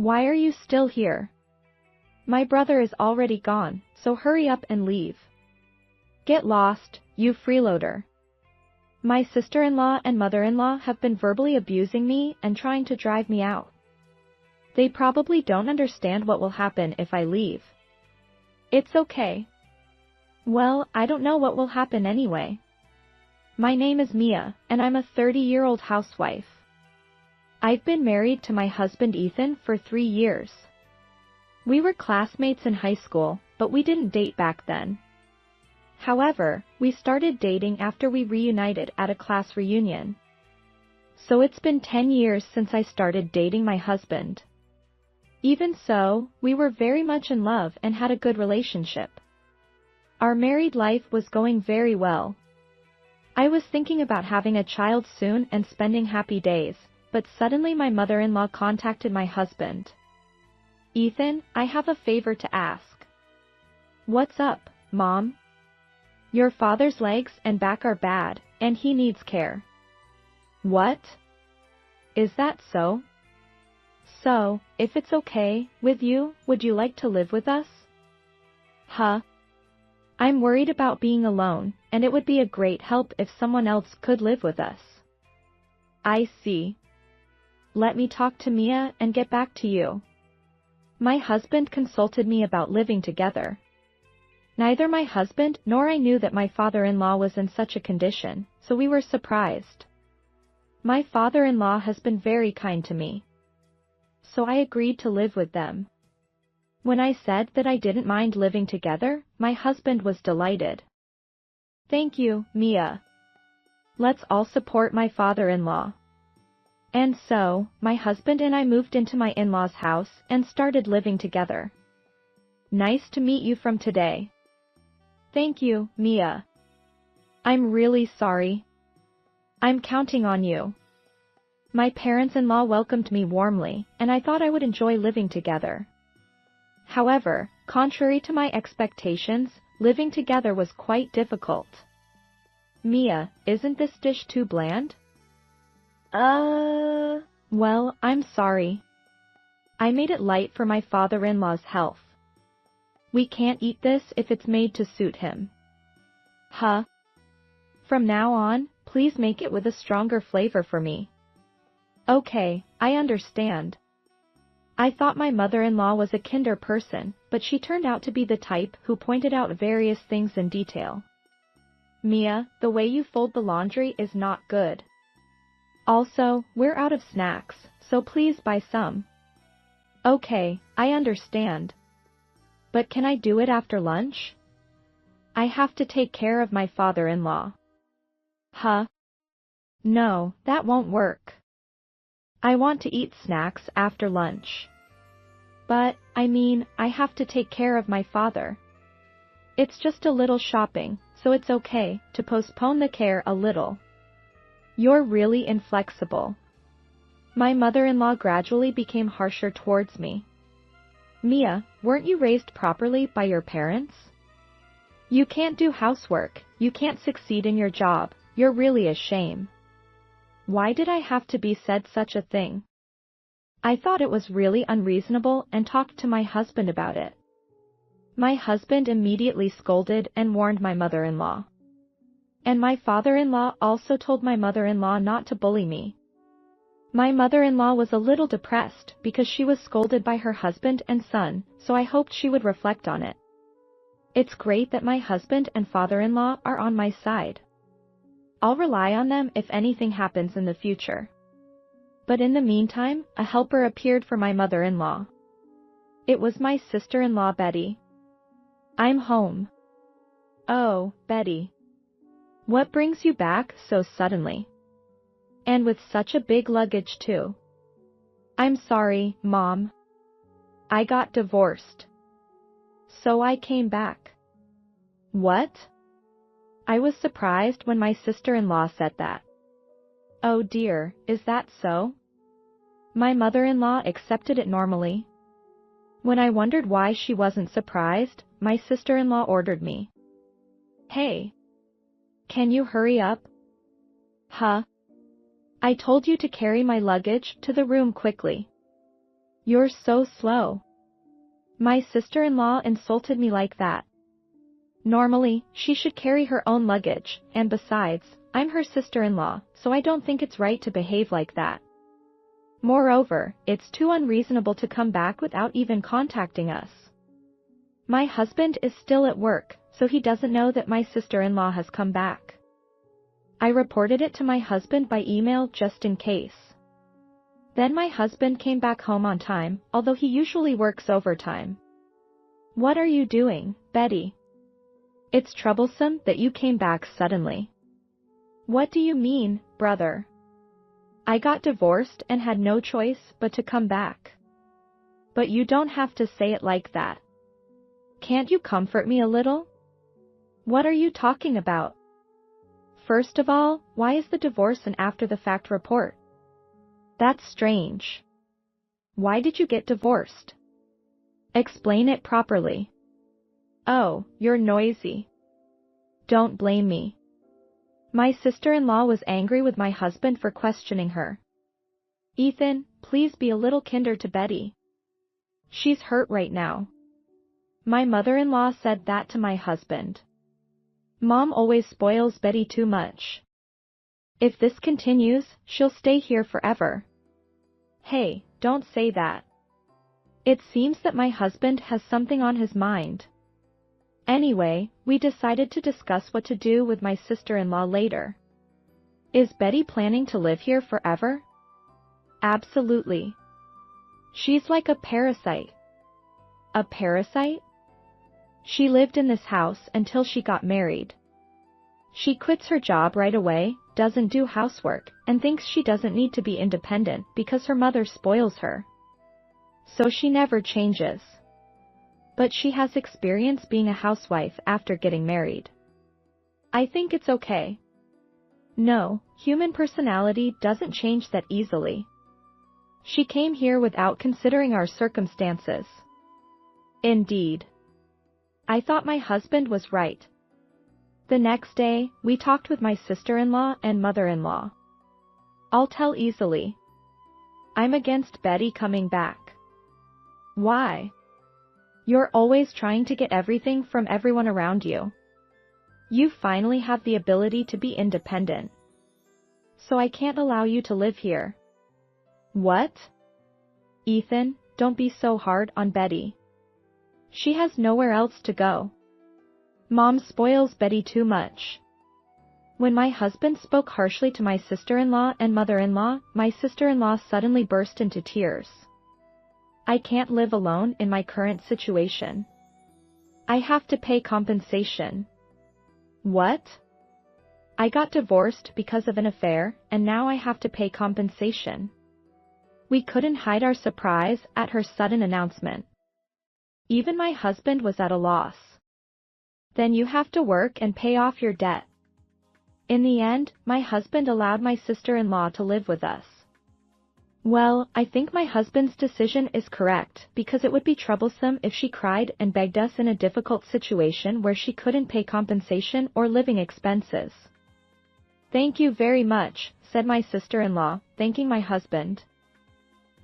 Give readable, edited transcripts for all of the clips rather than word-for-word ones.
Why are you still here? My brother is already gone, so hurry up and leave. Get lost, you freeloader. My sister-in-law and mother-in-law have been verbally abusing me and trying to drive me out. They probably don't understand what will happen if I leave. It's okay. Well, I don't know what will happen anyway. My name is Mia, and I'm a 30-year-old housewife. I've been married to my husband Ethan for 3 years. We were classmates in high school, but we didn't date back then. However, we started dating after we reunited at a class reunion. So it's been 10 years since I started dating my husband. Even so, we were very much in love and had a good relationship. Our married life was going very well. I was thinking about having a child soon and spending happy days, but suddenly my mother-in-law contacted my husband. Ethan, I have a favor to ask. What's up, Mom? Your father's legs and back are bad, and he needs care. What? Is that so? So, if it's okay with you, would you like to live with us? Huh? I'm worried about being alone, and it would be a great help if someone else could live with us. I see. Let me talk to Mia and get back to you. My husband consulted me about living together. Neither my husband nor I knew that my father-in-law was in such a condition, so we were surprised. My father-in-law has been very kind to me. So I agreed to live with them. When I said that I didn't mind living together, my husband was delighted. Thank you, Mia. Let's all support my father-in-law. And so, my husband and I moved into my in-laws' house and started living together. Nice to meet you from today. Thank you, Mia. I'm really sorry. I'm counting on you. My parents-in-law welcomed me warmly, and I thought I would enjoy living together. However, contrary to my expectations, living together was quite difficult. Mia, isn't this dish too bland? Well, I'm sorry. I made it light for my father-in-law's health. We can't eat this if it's made to suit him. Huh? From now on, please make it with a stronger flavor for me. Okay, I understand. I thought my mother-in-law was a kinder person, but she turned out to be the type who pointed out various things in detail. Mia, the way you fold the laundry is not good. Also, we're out of snacks, so please buy some. Okay, I understand. But can I do it after lunch? I have to take care of my father-in-law. Huh? No, that won't work. I want to eat snacks after lunch. But, I have to take care of my father. It's just a little shopping, so it's okay to postpone the care a little. You're really inflexible. My mother-in-law gradually became harsher towards me. Mia, weren't you raised properly by your parents? You can't do housework, you can't succeed in your job, you're really a shame. Why did I have to be said such a thing? I thought it was really unreasonable and talked to my husband about it. My husband immediately scolded and warned my mother-in-law. And my father-in-law also told my mother-in-law not to bully me. My mother-in-law was a little depressed because she was scolded by her husband and son, so I hoped she would reflect on it. It's great that my husband and father-in-law are on my side. I'll rely on them if anything happens in the future. But in the meantime, a helper appeared for my mother-in-law. It was my sister-in-law Betty. I'm home. Oh, Betty. What brings you back so suddenly? And with such a big luggage too. I'm sorry, Mom. I got divorced. So I came back. What? I was surprised when my sister-in-law said that. Oh dear, is that so? My mother-in-law accepted it normally. When I wondered why she wasn't surprised, my sister-in-law ordered me. Hey. Can you hurry up? Huh? I told you to carry my luggage to the room quickly. You're so slow. My sister-in-law insulted me like that. Normally, she should carry her own luggage, and besides, I'm her sister-in-law, so I don't think it's right to behave like that. Moreover, it's too unreasonable to come back without even contacting us. My husband is still at work, so he doesn't know that my sister-in-law has come back. I reported it to my husband by email just in case. Then my husband came back home on time, although he usually works overtime. What are you doing, Betty? It's troublesome that you came back suddenly. What do you mean, brother? I got divorced and had no choice but to come back. But you don't have to say it like that. Can't you comfort me a little? What are you talking about? First of all, why is the divorce an after-the-fact report? That's strange. Why did you get divorced? Explain it properly. Oh, you're noisy. Don't blame me. My sister-in-law was angry with my husband for questioning her. Ethan, please be a little kinder to Betty. She's hurt right now. My mother-in-law said that to my husband. Mom always spoils Betty too much. If this continues, she'll stay here forever. Hey, don't say that. It seems that my husband has something on his mind. Anyway, we decided to discuss what to do with my sister-in-law later. Is Betty planning to live here forever? Absolutely. She's like a parasite. A parasite? She lived in this house until she got married. She quits her job right away, doesn't do housework, and thinks she doesn't need to be independent because her mother spoils her. So she never changes. But she has experience being a housewife after getting married. I think it's okay. No, human personality doesn't change that easily. She came here without considering our circumstances. Indeed. I thought my husband was right. The next day, we talked with my sister-in-law and mother-in-law. I'll tell easily. I'm against Betty coming back. Why? You're always trying to get everything from everyone around you. You finally have the ability to be independent. So I can't allow you to live here. What? Ethan, don't be so hard on Betty. She has nowhere else to go. Mom spoils Betty too much. When my husband spoke harshly to my sister-in-law and mother-in-law, my sister-in-law suddenly burst into tears. I can't live alone in my current situation. I have to pay compensation. What? I got divorced because of an affair, and now I have to pay compensation. We couldn't hide our surprise at her sudden announcement. Even my husband was at a loss. Then you have to work and pay off your debt. In the end, my husband allowed my sister-in-law to live with us. Well, I think my husband's decision is correct, because it would be troublesome if she cried and begged us in a difficult situation where she couldn't pay compensation or living expenses. Thank you very much, said my sister-in-law, thanking my husband.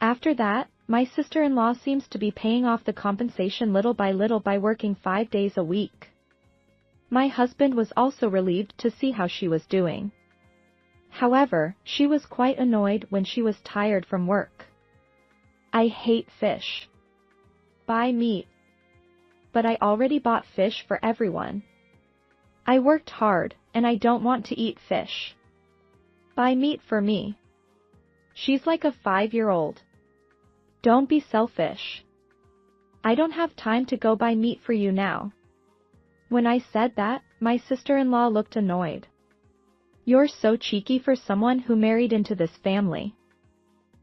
After that, my sister-in-law seems to be paying off the compensation little by working 5 days a week. My husband was also relieved to see how she was doing. However, she was quite annoyed when she was tired from work. I hate fish. Buy meat. But I already bought fish for everyone. I worked hard, and I don't want to eat fish. Buy meat for me. She's like a 5-year-old. Don't be selfish. I don't have time to go buy meat for you now. When I said that, my sister-in-law looked annoyed. You're so cheeky for someone who married into this family.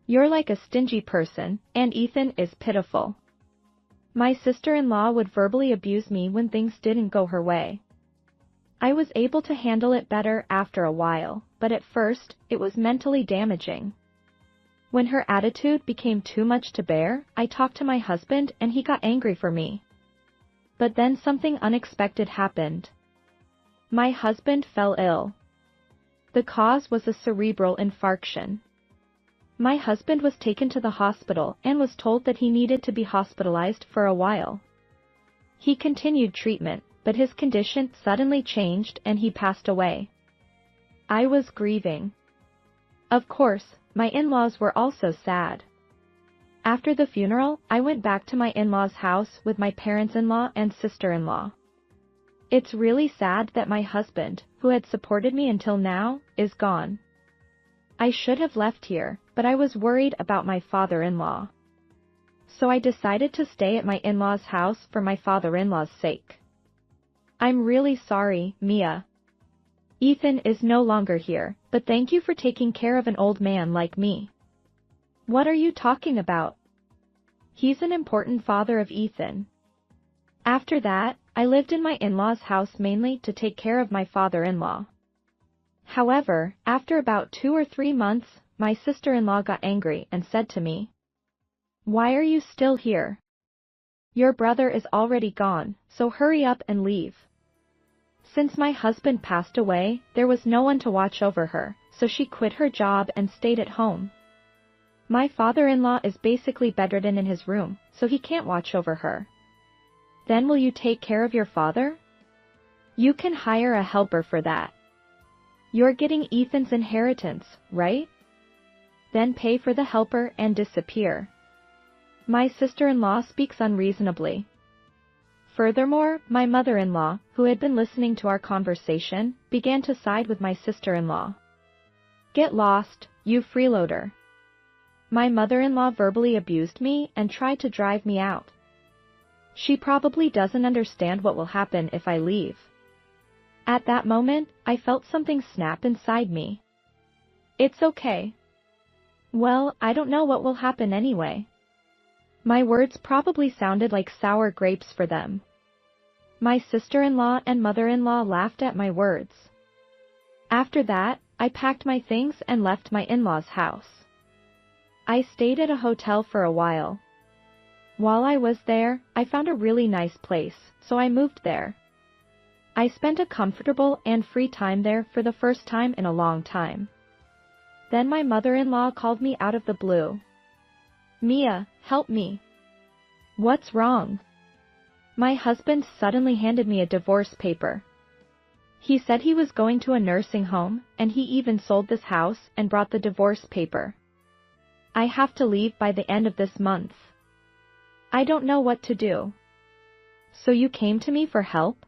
You're like a stingy person, and Ethan is pitiful. My sister-in-law would verbally abuse me when things didn't go her way. I was able to handle it better after a while, but at first, it was mentally damaging. When her attitude became too much to bear, I talked to my husband and he got angry for me. But then something unexpected happened. My husband fell ill. The cause was a cerebral infarction. My husband was taken to the hospital and was told that he needed to be hospitalized for a while. He continued treatment, but his condition suddenly changed and he passed away. I was grieving. Of course, my in-laws were also sad. After the funeral, I went back to my in-laws' house with my parents-in-law and sister-in-law. It's really sad that my husband, who had supported me until now, is gone. I should have left here, but I was worried about my father-in-law. So I decided to stay at my in-laws' house for my father-in-law's sake. I'm really sorry, Mia. Ethan is no longer here, but thank you for taking care of an old man like me. What are you talking about? He's an important father of Ethan. After that, I lived in my in-laws' house mainly to take care of my father-in-law. However, after about 2 or 3 months, my sister-in-law got angry and said to me, "Why are you still here? Your brother is already gone, so hurry up and leave." Since my husband passed away, there was no one to watch over her, so she quit her job and stayed at home. My father-in-law is basically bedridden in his room, so he can't watch over her. Then will you take care of your father? You can hire a helper for that. You're getting Ethan's inheritance, right? Then pay for the helper and disappear. My sister-in-law speaks unreasonably. Furthermore, my mother-in-law, who had been listening to our conversation, began to side with my sister-in-law. Get lost, you freeloader. My mother-in-law verbally abused me and tried to drive me out. She probably doesn't understand what will happen if I leave. At that moment, I felt something snap inside me. It's okay. Well, I don't know what will happen anyway. My words probably sounded like sour grapes for them. My sister-in-law and mother-in-law laughed at my words. After that, I packed my things and left my in-laws' house. I stayed at a hotel for a while. While I was there, I found a really nice place, so I moved there. I spent a comfortable and free time there for the first time in a long time. Then my mother-in-law called me out of the blue. "Mia, help me." "What's wrong?" My husband suddenly handed me a divorce paper. He said he was going to a nursing home, and he even sold this house and brought the divorce paper. I have to leave by the end of this month. I don't know what to do. So you came to me for help?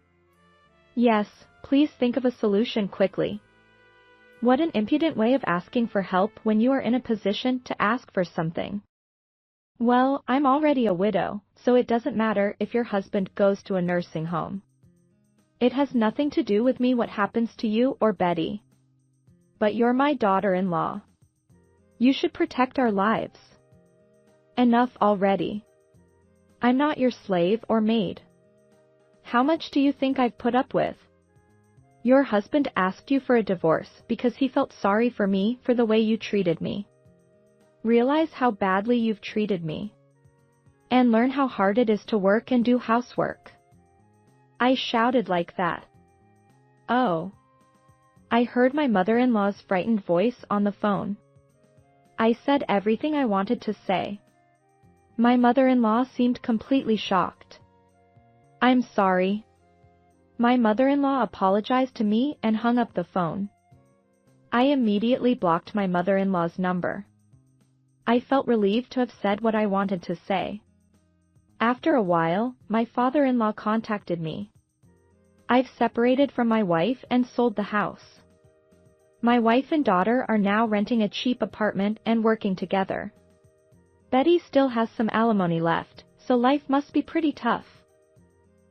Yes, please think of a solution quickly. What an impudent way of asking for help when you are in a position to ask for something. Well, I'm already a widow, so it doesn't matter if your husband goes to a nursing home. It has nothing to do with me what happens to you or Betty. But you're my daughter-in-law. You should protect our lives. Enough already. I'm not your slave or maid. How much do you think I've put up with? Your husband asked you for a divorce because he felt sorry for me for the way you treated me. Realize how badly you've treated me. And learn how hard it is to work and do housework. I shouted like that. Oh. I heard my mother-in-law's frightened voice on the phone. I said everything I wanted to say. My mother-in-law seemed completely shocked. I'm sorry. My mother-in-law apologized to me and hung up the phone. I immediately blocked my mother-in-law's number. I felt relieved to have said what I wanted to say. After a while, my father-in-law contacted me. I've separated from my wife and sold the house. My wife and daughter are now renting a cheap apartment and working together. Betty still has some alimony left, so life must be pretty tough.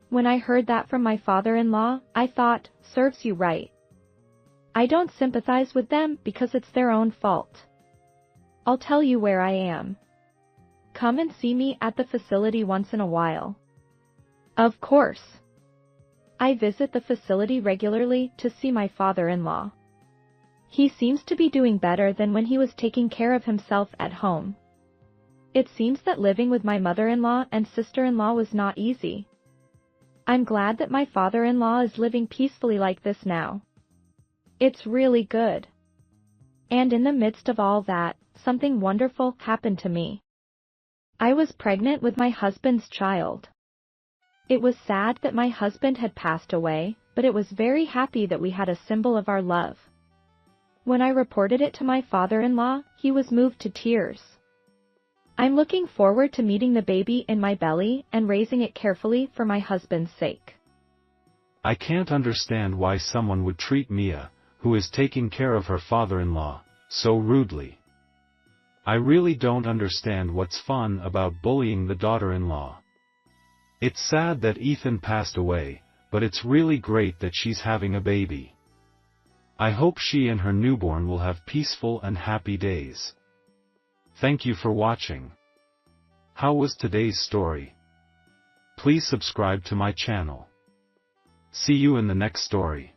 When I heard that from my father-in-law, I thought, serves you right. I don't sympathize with them because it's their own fault. I'll tell you where I am. Come and see me at the facility once in a while. Of course. I visit the facility regularly to see my father-in-law. He seems to be doing better than when he was taking care of himself at home. It seems that living with my mother-in-law and sister-in-law was not easy. I'm glad that my father-in-law is living peacefully like this now. It's really good. And in the midst of all that, something wonderful happened to me. I was pregnant with my husband's child. It was sad that my husband had passed away, but it was very happy that we had a symbol of our love. When I reported it to my father-in-law, he was moved to tears. I'm looking forward to meeting the baby in my belly and raising it carefully for my husband's sake. I can't understand why someone would treat Mia, who is taking care of her father-in-law, so rudely. I really don't understand what's fun about bullying the daughter-in-law. It's sad that Ethan passed away, but it's really great that she's having a baby. I hope she and her newborn will have peaceful and happy days. Thank you for watching. How was today's story? Please subscribe to my channel. See you in the next story.